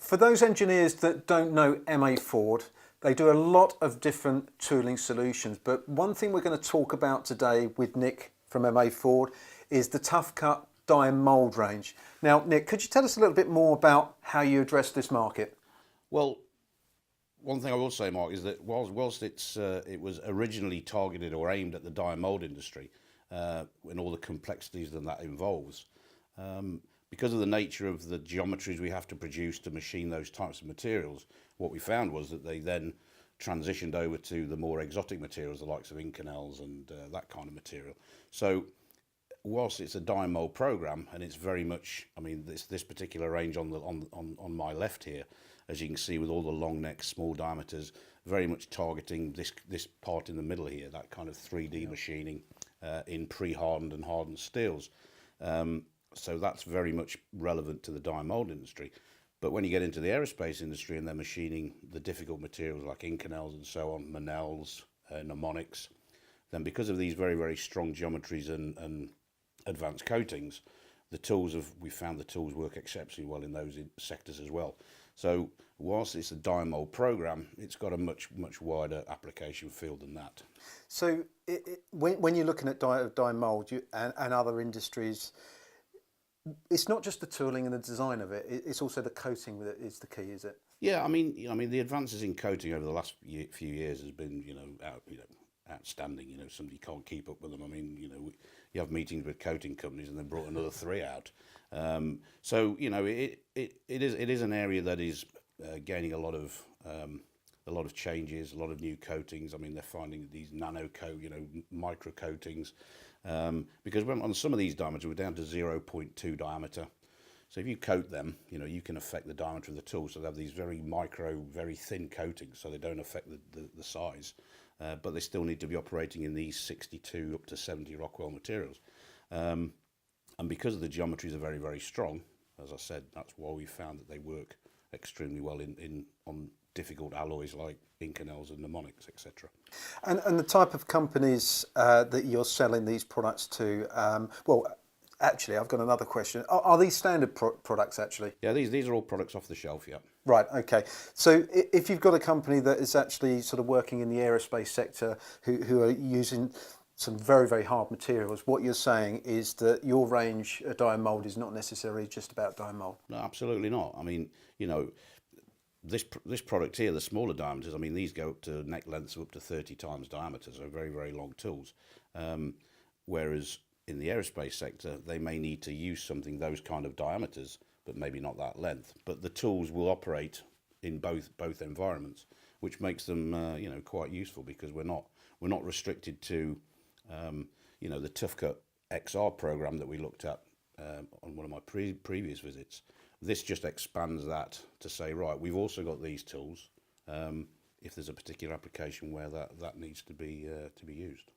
For those engineers that don't know MA Ford, they do a lot of different tooling solutions, but one thing we're going to talk about today with Nick from MA Ford is the Tuffcut die and mould range. Now, Nick, could you tell us a little bit more about how you address this market? Well, one thing I will say, Mark, is that whilst it was originally targeted or aimed at the die and mould industry, and all the complexities that involves, because of the nature of the geometries we have to produce to machine those types of materials, what we found was that they then transitioned over to the more exotic materials, the likes of Inconels and that kind of material. So whilst it's a die and mould program, and it's very much, I mean, this particular range on my left here, as you can see, with all the long necks, small diameters, very much targeting this part in the middle here, that kind of 3D machining in pre-hardened and hardened steels. So that's very much relevant to the die and mould industry. But when you get into the aerospace industry and they're machining the difficult materials like Inconels and so on, Manels, mnemonics, then because of these very, very strong geometries and advanced coatings, we found the tools work exceptionally well in those sectors as well. So whilst it's a die and mould program, it's got a much wider application field than that. So when you're looking at die and mould and other industries, it's not just the tooling and the design of it, it's also the coating that is the key, is it? Yeah, I mean the advances in coating over the last few years has been outstanding. Somebody can't keep up with them. I mean, you have meetings with coating companies and they brought another 3 out. So it is an area that is gaining a lot of changes, a lot of new coatings. I mean, they're finding these nano coat, micro coatings, because on some of these diameters we're down to 0.2 diameter. So if you coat them, you can affect the diameter of the tool. So they have these very micro, very thin coatings, so they don't affect the size. But they still need to be operating in these 62 up to 70 Rockwell materials. And because the geometries are very, very strong, as I said, that's why we found that they work extremely well on difficult alloys like Inconels and mnemonics, etc. And the type of companies that you're selling these products to, well, actually, I've got another question. Are these standard products, actually? Yeah, these are all products off the shelf, yeah. Right, okay. So if you've got a company that is actually sort of working in the aerospace sector who are using some very, very hard materials, what you're saying is that your range of die and mould is not necessarily just about die and mould? No, absolutely not. I mean, this product here, the smaller diameters, I mean, these go up to neck lengths of up to 30 times diameter, so very, very long tools. Whereas in the aerospace sector, they may need to use those kind of diameters, but maybe not that length. But the tools will operate in both environments, which makes them quite useful, because we're not restricted to the Tuffcut XR program that we looked at on one of my previous visits. This just expands that to say, right, we've also got these tools if there's a particular application where that needs to be used.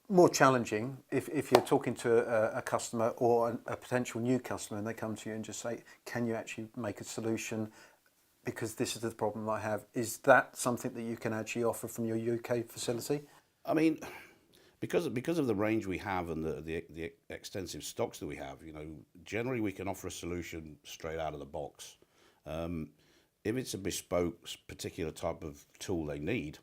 More challenging if you're talking to a customer or a potential new customer and they come to you and just say, can you actually make a solution because this is the problem I have? Is that something that you can actually offer from your UK facility? I mean, because of the range we have and the extensive stocks that we have, generally we can offer a solution straight out of the box. If it's a bespoke particular type of tool they need,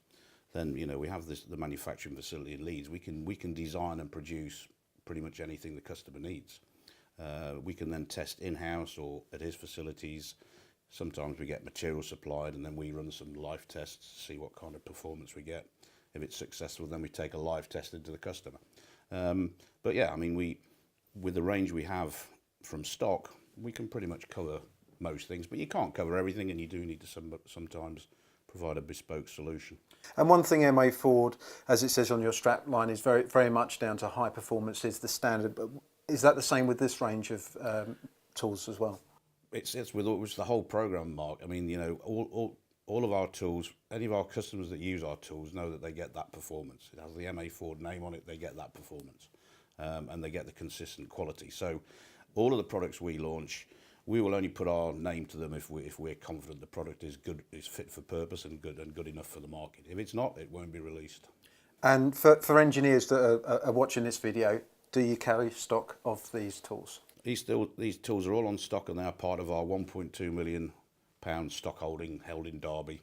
then we have the manufacturing facility in Leeds. We can design and produce pretty much anything the customer needs. We can then test in-house or at his facilities. Sometimes we get material supplied and then we run some live tests to see what kind of performance we get. If it's successful, then we take a live test into the customer. But yeah, I mean, with the range we have from stock, we can pretty much cover most things, but you can't cover everything, and you do need to sometimes provide a bespoke solution. And one thing MA Ford, as it says on your strap line, is very, very much down to high performance is the standard. But is that the same with this range of tools as well? It's with the whole program, Mark. I mean, all of our tools, any of our customers that use our tools know that they get that performance. It has the MA Ford name on it, they get that performance, and they get the consistent quality. So all of the products we launch, we will only put our name to them if we're confident the product is good, is fit for purpose and good enough for the market. If it's not, it won't be released. And for engineers that are watching this video, do you carry stock of these tools? These tools are all on stock, and they are part of our 1.2 million pounds stock holding, held in Derby,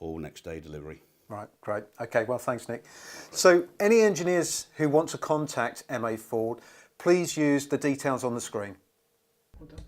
all next day delivery. Right, great. Okay, well, thanks, Nick. So any engineers who want to contact MA Ford, please use the details on the screen. Well done.